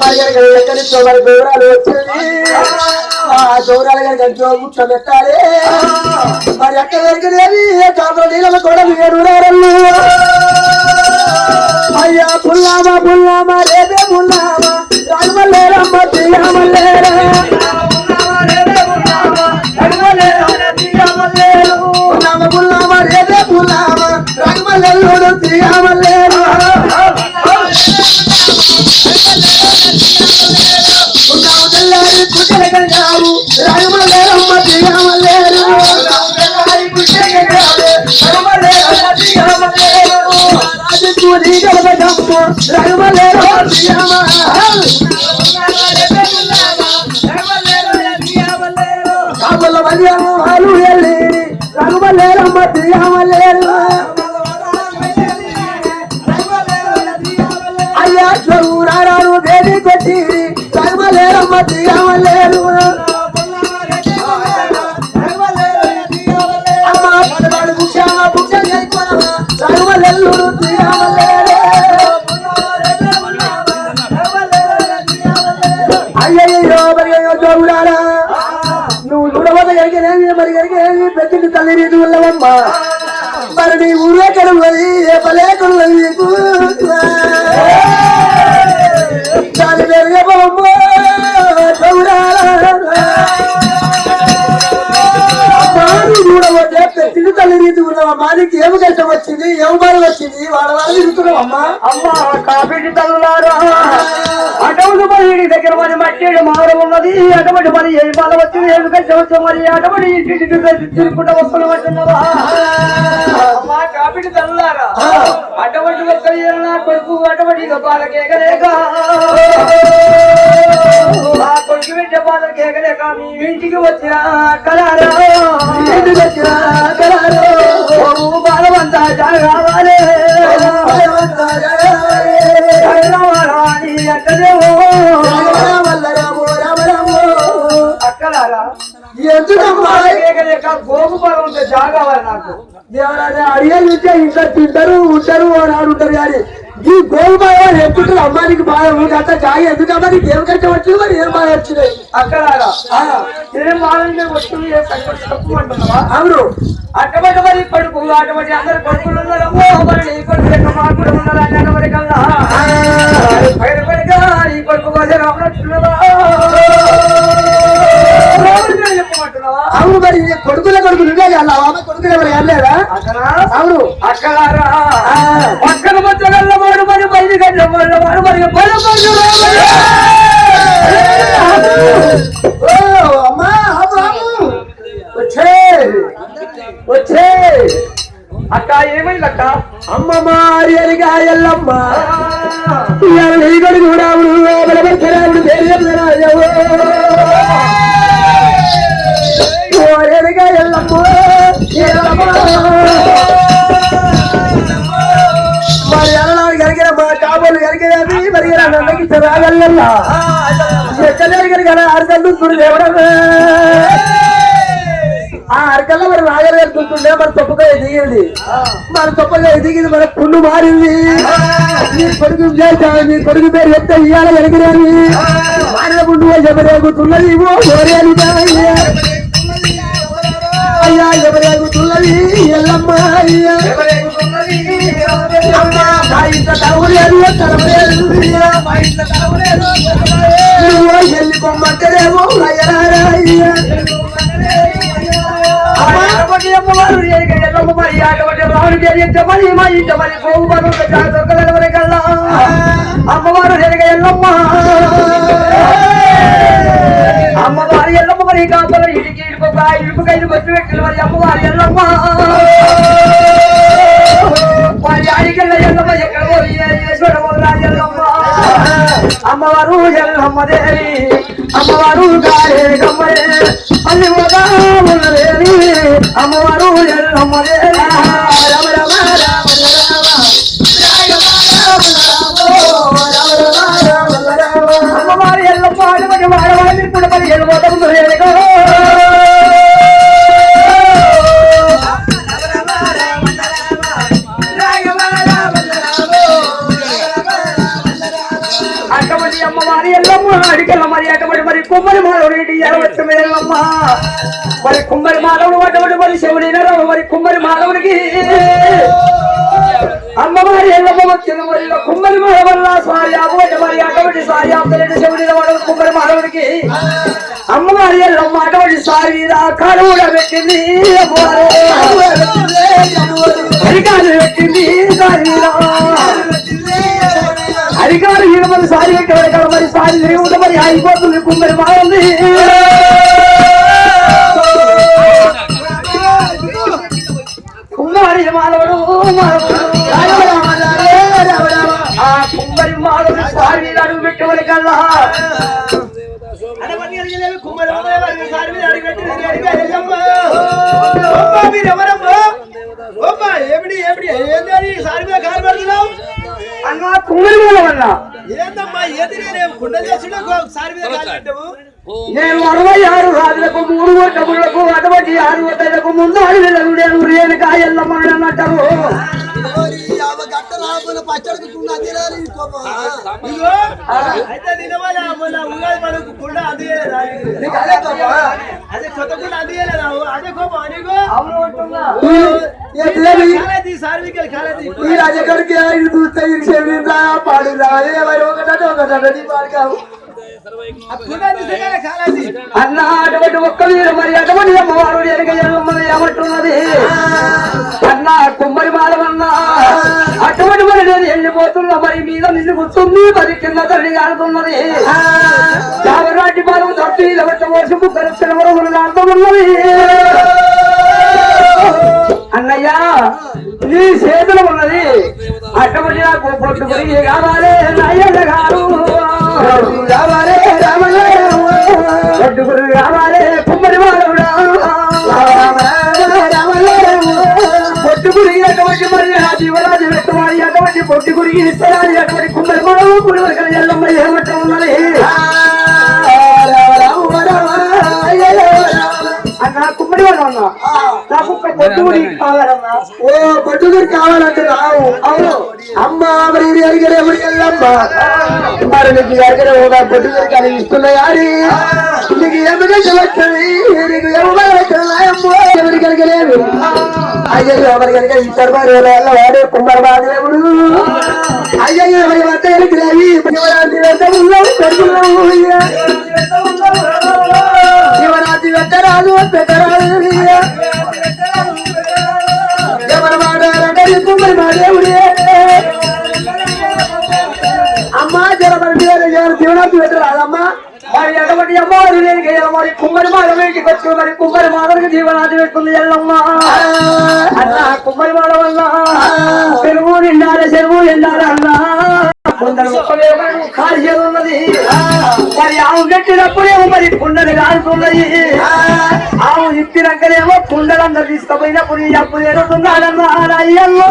మరి ఎక్కడి మరి దూరాలు వచ్చేది ఆ దూరాలు కనుక కూర్చోబెట్టాలి మరి ఎక్కడ దొరికినది కాపుల నీళ్ళ కూడా ఏడురారల్లు అయ్యా పుల్లామా రేపే పుల్లామా రాగమల్లేరమ్మ తీయమల్లేరా పుల్లామా రేపే పుల్లామా రాగమల్లెల్లుడు తీయమల్లేరు పుట్టెలకన్నావు రాగమల్లేరమ్మ తీయమల్లేరు కాపుల మధ్యము వారు వెళ్ళి రఘుమల్లేరమ్మ తీయమల్లేరు అయ్యా చదువురారు దేవి కొట్టి రఘుమల్లేరమ్మ తీయమల్లేరు అమ్మ పడవాడు బుక్ష చేయకోనమా రఘుమల్లెల్లుడు తీయమల్లేరు అయ్యయ్యో మరి చదువురారా నువ్వు చూడవద్ద కలిగినేవి మరి కలిగినేవి ప్రతి తల్లి రీతి ఉన్నవమ్మా మరి నీ ఊరే కడుగుది ఏ పలే కడుగుది నీకు దాని పేరు చెప్పవమ్మా చూడబోతే ప్రతి తల్లి రీతి ఉన్నవమ్మా నీకు ఏమి కష్టం వచ్చింది ఏమి బాధ వచ్చింది వాళ్ళ వాళ్ళు తిరుగుతున్నావమ్మా అమ్మా కాపీ తల్లులారా అటువంటి మరి దగ్గర మరి మట్టి మార ఉన్నది అటువంటి మరి ఏ బాధ వచ్చింది ఏమి కష్టం వచ్చా మరి అటువంటి తిరుగుకుంటూ వస్తున్నామంటున్నావా అమ్మా కాపీ తల్లులారా అటువంటి ఒక్క కొడుకు అటువంటి బాధకేగలేక ఆ కొడుకు బిడ్డ బాధకేగలేక మీ ఇంటికి వచ్చిన కలారా ఇంటికి వచ్చిన కలారా బాధమంతా కావాలి అక్కలారా గోపు పొలం ఉంటే జాగావాలి నాకు అడిగేది ఉంటే ఇంకా తింటారు ఉంటారు అని ఉంటారు కానీ ఈ గోల్బాగా ఎక్కుంటారు అమ్మానికి బాగా అంతా జాగి ఎందుకమ్మా నీకు ఏం కష్టం వచ్చింది మరి ఏం బాగా వచ్చినాయి అక్కలారా ఏం బాగా వస్తుంది తక్కువ అంటున్నావా అవును అటువంటి మరి కొడుకు అటువంటి అందరు కొడుకులు ఉన్నారు మరి నీ కొడుకు లెక్క మా కూడా ఉన్నారు అన్న మరి కల్లా నీ కొడుకు బాగా రావనట్టున్నావా చెప్పమంటున్నావా అవును మరి కొడుకుల కొడుకులు కొడుకులు ఎవరు వెళ్ళలేదా అవును అక్కలారా పక్కన మధ్యగల్ల వాడు మరి బయట గడ్డ వాడు మరి అమ్మా వచ్చే వచ్చే అక్క ఏమైంది అక్క అమ్మ మారియరిగా ఎల్లమ్మ నీ కొడుకు రావుడు బలపడతాడు ఎరిగా ఎల్లమ్మ మరి ఎల్లడానికి ఎరిగిన మా కాబోలు ఎరిగేది మరి నన్నకి రాగల్లా ఎక్కడ ఎరిగిన కదా అరకల్లు దేవుడ ఆ అరకల్లా మరి రాగలు వెళ్తుంటుండే మరి తొప్పగా దిగింది మరి తొప్పగా దిగింది మన పుండు మారింది నీ కొడుకు నీ కొడుకు పేరు చెప్తే ఇయ్యాల ఎరిగినది మారిన పుండు ఎవరేగుతున్నది అయ్యా ఎవరేగుతున్నది ఎల్లమ్మ అయ్యా మా ఇంట్లో తరవలేదు ఎల్లి బొమ్మంటేమో అయ్యా అమ్మవారు మరి అటువంటి రావుని మరి మా ఇంట మరి పోగుబడి కల్లా అమ్మవారు ఎల్లమ్మ అమ్మవారి ఎల్లమ్మ మరి కాపల ఇడికి ఇడుపుకైలు వచ్చి వ్యక్తులు మరి అమ్మవారి ఎల్లమ్మ మరి ఆడికెళ్ళ ఎల్లమ్మ ఎక్కడ ఎల్లమ్మ అమ్మవారు ఎల్లమ్మ దేవి అమ్మవారు గారే గమ్మరే అల్లి ఉన్నదేవి అమ్మవారు ఎల్లమ్మ దేవి రామ రామ రామ అమ్మవారి ఎల్లమ్మ అటువంటి వాడవాడిని కూడా మరి ఎల్లబోతుంది అటువంటి అటువంటి అమ్మవారి ఎల్లమ్మ అడిగల మరి అటువంటి మరి కుమ్మరి మాధవుడి ఎలవచ్చమే ఎల్లమ్మ మరి కుమ్మరి మాధవుడు అటువంటి మరి శివుడి మరి కుమ్మరి మాధవుడికి అమ్మవారి ఎల్లమ్మ వచ్చిన మరి కుమ్మరి మాధవల్ల స్వామి అటువంటి మరి అటువంటి స్వామి అమ్మలేని శివుడి కుమ్మరి మాధవుడికి అమ్మవారి ఎల్లమ్మ అటువంటి స్వామి కరువుడ పెట్టింది అధికారులు పెట్టింది అధికారులు ఈడమని సారి పెట్టేవాడు మరి సారి తిరుగుతుంది మరి అయిపోతుంది కుమ్మరి మాధవుడి కుమ్మరి మాధవుడు ఆ కుమ్మరి మాధవుడు స్వామి అడుగు పెట్టేవాడి కల్లా అన్నా కుమ్మరి వల్ల నేను 66 రాజులకు 3 ఓటములకు అటువంటి 6 ఓటలకు ముందు అడిగినకు నేను రేణుకా ఎల్లమ్మని అన్నట్టు అన్న అటువంటి ఒక్క వీరు మరి అటువంటి అమ్మవారు ఎనగమ్మని ఏమంటున్నది అన్న కుమ్మరి మాధవన్నా అటువంటి మరి నేను వెళ్ళిపోతున్నా మరి మీద నిన్ను కూర్చుంది మరి కింద తల్లి ఆడుతున్నది చావరాటి బాలు తప్పి పోసి ముగ్గురు వరకు అర్థం ఉన్నది అన్నయ్య నీ చేతులు ఉన్నది అటువంటి నాకు పొట్టుకుని కావాలి నాయన్న గారు రావాలే రామయ్య పొట్టుకుని రావాలే కుమ్మరి మాధవుడా పొట్టుకుని అటువంటి మరి జీవరాజు పెట్టవాలి అటువంటి పొట్టుకుని ఇస్తారాలి అటువంటి కుమ్మరి మాధవు పులివరకల ఎల్లమ్మ ఏమంటూ ఉన్నది అన్నా కుమ్మడి వాడు అన్నా నాకు ఒక పొట్టుగుడి కావాలన్నా ఓ పట్టుకుని కావాలంటే రావు అవును అమ్మ మరి అడిగిన ఎవరికెళ్ళమ్మ మరి నీకు అడిగిన ఒక పట్టుకుని కానీ ఇస్తున్నాయి అని నీకు ఎవరికి వచ్చాయి నీకు ఎవరికి కలిగలేదు అయ్యో ఎవరి కనుక ఇద్దరు వాడే కుమ్మరి మాదేవుడు అయ్యో ఎవరి వద్ద ఎరిగినవి శివరాత్రి పెట్టరాదు పెట్టరాదు ఎవరు మాట్లాడారంటే కుమ్మరి మాదేవుడే అమ్మా జరమని శివరాత్రి పెట్టరాదమ్మా మరి ఎటువంటి అమ్మవారు మరి కుమ్మరి మాధవికి వచ్చి మరి కుమ్మరి మాధవికి జీవనాది పెట్టుకుంది ఎల్లమ్మ అన్న కుమ్మరి మాధవ వల్ల చెరువు నిండాలి అన్నా కొందరు ఖాళీ ఉన్నది మరి ఆవు కట్టినప్పుడేమో మరి కుండలు కాలుతున్నది ఆవు ఇప్పినాకనేమో కుండలందరూ తీసుకుపోయినప్పుడు అప్పు జరుగుతున్నాడన్నా అయ్యల్లో